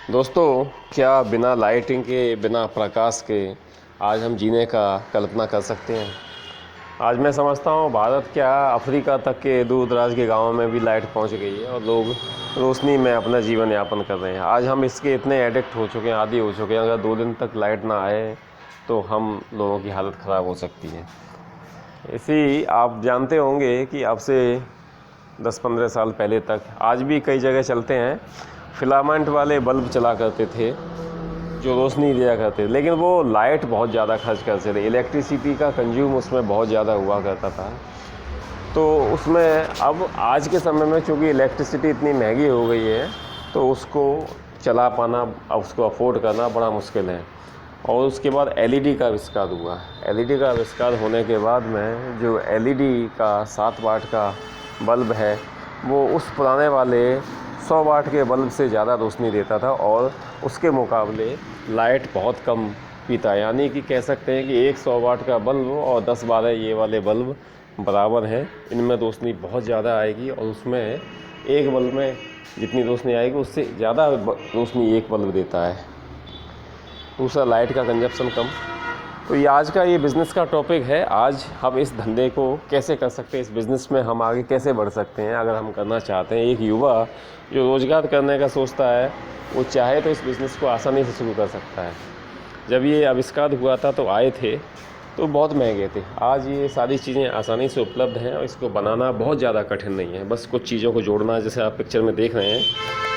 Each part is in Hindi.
दोस्तों, क्या बिना लाइटिंग के, बिना प्रकाश के आज हम जीने का कल्पना कर सकते हैं? आज मैं समझता हूँ भारत क्या अफ्रीका तक के दूर दराज के गाँवों में भी लाइट पहुँच गई है और लोग रोशनी में अपना जीवन यापन कर रहे हैं। आज हम इसके इतने एडिक्ट हो चुके हैं, आदी हो चुके हैं, अगर 2 दिन तक लाइट ना आए तो हम लोगों की हालत ख़राब हो सकती है। इसी आप जानते होंगे कि अब से 10-15 साल पहले तक आज भी कई जगह चलते हैं, फिलामेंट वाले बल्ब चला करते थे जो रोशनी दिया करते थे, लेकिन वो लाइट बहुत ज़्यादा खर्च करते थे। इलेक्ट्रिसिटी का कंज्यूम उसमें बहुत ज़्यादा हुआ करता था। तो उसमें अब आज के समय में चूँकि इलेक्ट्रिसिटी इतनी महंगी हो गई है तो उसको चला पाना, उसको अफोर्ड करना बड़ा मुश्किल है। और उसके बाद एलईडी का आविष्कार हुआ। एलईडी का आविष्कार होने के बाद में जो एलईडी का 7 वाट का बल्ब है वो उस पुराने वाले 100 वाट के बल्ब से ज़्यादा रोशनी देता था और उसके मुकाबले लाइट बहुत कम पीता है। यानी कि कह सकते हैं कि एक 100 वाट का बल्ब और 10-12 ये वाले बल्ब बराबर हैं। इनमें रोशनी बहुत ज़्यादा आएगी और उसमें एक बल्ब में जितनी रोशनी आएगी उससे ज़्यादा रोशनी एक बल्ब देता है। दूसरा, लाइट का कंजप्शन कम। तो ये आज का ये बिज़नेस का टॉपिक है। आज हम इस धंधे को कैसे कर सकते हैं, इस बिज़नेस में हम आगे कैसे बढ़ सकते हैं अगर हम करना चाहते हैं। एक युवा जो रोज़गार करने का सोचता है वो चाहे तो इस बिज़नेस को आसानी से शुरू कर सकता है। जब ये आविष्कार हुआ था तो आए थे तो बहुत महंगे थे। आज ये सारी चीज़ें आसानी से उपलब्ध हैं और इसको बनाना बहुत ज़्यादा कठिन नहीं है। बस कुछ चीज़ों को जोड़ना, जैसे आप पिक्चर में देख रहे हैं,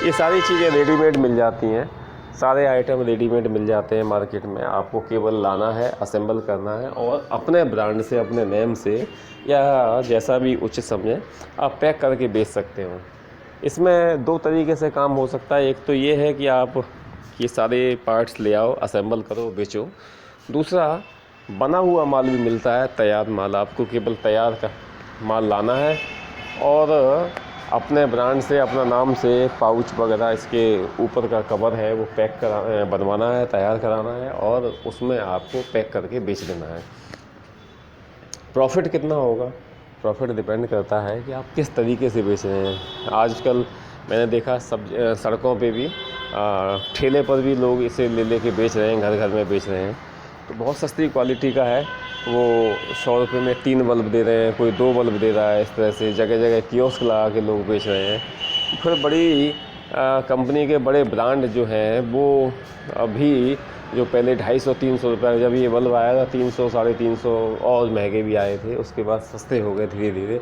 ये सारी चीज़ें रेडीमेड मिल जाती हैं। सारे आइटम रेडीमेड मिल जाते हैं मार्केट में। आपको केवल लाना है, असेंबल करना है और अपने ब्रांड से, अपने नेम से या जैसा भी उचित समझें आप पैक करके बेच सकते हो। इसमें 2 तरीके से काम हो सकता है। एक तो ये है कि आप ये सारे पार्ट्स ले आओ, असेंबल करो, बेचो। दूसरा, बना हुआ माल भी मिलता है, तैयार माल। आपको केवल तैयार का माल लाना है और अपने ब्रांड से, अपना नाम से पाउच वगैरह, इसके ऊपर का कवर है वो पैक करा बनवाना है, तैयार कराना है और उसमें आपको पैक करके बेच देना है। प्रॉफिट कितना होगा? प्रॉफिट डिपेंड करता है कि आप किस तरीके से बेच रहे हैं। आजकल मैंने देखा सब सड़कों पे भी, ठेले पर भी लोग इसे ले के बेच रहे हैं, घर घर में बेच रहे हैं। तो बहुत सस्ती क्वालिटी का है वो। 100 रुपये में 3 बल्ब दे रहे हैं, कोई 2 बल्ब दे रहा है। इस तरह से जगह जगह कियोस्क लगा के लोग बेच रहे हैं। फिर बड़ी कंपनी के बड़े ब्रांड जो हैं वो अभी, जो पहले 250-300 रुपये, जब ये बल्ब आया था 300, 350 और महंगे भी आए थे, उसके बाद सस्ते हो गए धीरे धीरे।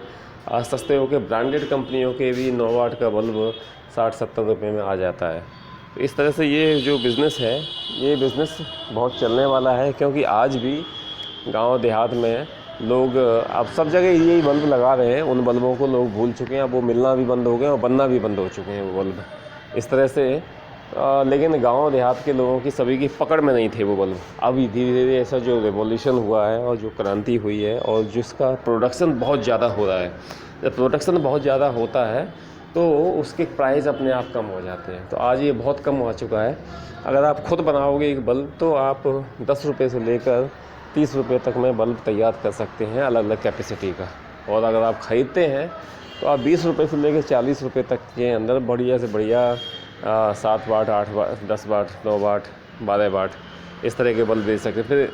आज सस्ते होकर ब्रांडेड कंपनियों के भी 9 वाट का बल्ब 60-70 रुपये में आ जाता है। तो इस तरह से ये जो बिज़नेस है, ये बिज़नेस बहुत चलने वाला है, क्योंकि आज भी गांव देहात में लोग अब सब जगह यही बल्ब लगा रहे हैं। उन बल्बों को लोग भूल चुके हैं, अब वो मिलना भी बंद हो गए और बनना भी बंद हो चुके हैं वो बल्ब। इस तरह से लेकिन गांव देहात के लोगों की सभी की पकड़ में नहीं थे वो बल्ब। अभी धीरे धीरे ऐसा जो रेवोल्यूशन हुआ है और जो क्रांति हुई है और जिसका प्रोडक्शन बहुत ज़्यादा हो रहा है, जब प्रोडक्शन बहुत ज़्यादा होता है तो उसके प्राइस अपने आप कम हो जाते हैं। तो आज ये बहुत कम हो चुका है। अगर आप खुद बनाओगे एक बल्ब तो आप 10 रुपये से लेकर 30 रुपये तक में बल्ब तैयार कर सकते हैं, अलग अलग कैपेसिटी का। और अगर आप ख़रीदते हैं तो आप 20 रुपये से लेकर 40 रुपये तक के अंदर बढ़िया से बढ़िया 7 वाट, 8 वाट, 10 वाट, 9 वाट, 12 वाट इस तरह के बल्ब दे सकते हैं। फिर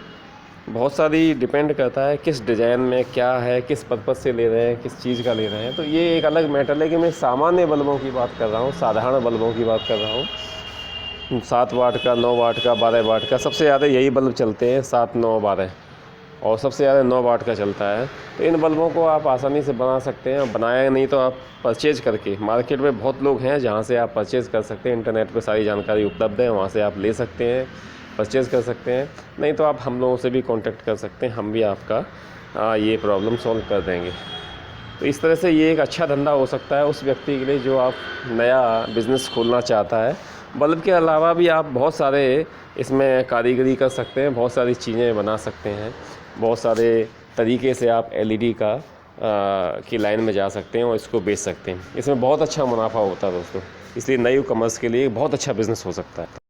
बहुत सारी डिपेंड करता है किस डिज़ाइन में क्या है, किस पर्पज़ से ले रहे हैं, किस चीज़ का ले रहे हैं। तो ये एक अलग मैटर है कि मैं सामान्य बल्बों की बात कर रहा हूँ, साधारण बल्बों की बात कर रहा हूँ। 7 वाट का, 9 वाट का, 12 वाट का, सबसे ज़्यादा यही बल्ब चलते हैं, 7, 9, 12, और सबसे ज़्यादा 9 वाट का चलता है। तो इन बल्बों को आप आसानी से बना सकते हैं। बनाया नहीं तो आप परचेज़ करके, मार्केट में बहुत लोग हैं जहाँ से आप परचेज़ कर सकते हैं। इंटरनेट पे सारी जानकारी उपलब्ध है, वहाँ से आप ले सकते हैं, परचेज़ कर सकते हैं। नहीं तो आप हम लोगों से भी कांटेक्ट कर सकते हैं, हम भी आपका ये प्रॉब्लम सॉल्व कर देंगे। तो इस तरह से ये एक अच्छा धंधा हो सकता है उस व्यक्ति के लिए जो आप नया बिज़नेस खोलना चाहता है। बल्ब के अलावा भी आप बहुत सारे इसमें कारीगरी कर सकते हैं, बहुत सारी चीज़ें बना सकते हैं, बहुत सारे तरीके से आप एलईडी का की लाइन में जा सकते हैं और इसको बेच सकते हैं। इसमें बहुत अच्छा मुनाफा होता है दोस्तों, इसलिए नई कमर्स के लिए बहुत अच्छा बिज़नेस हो सकता है।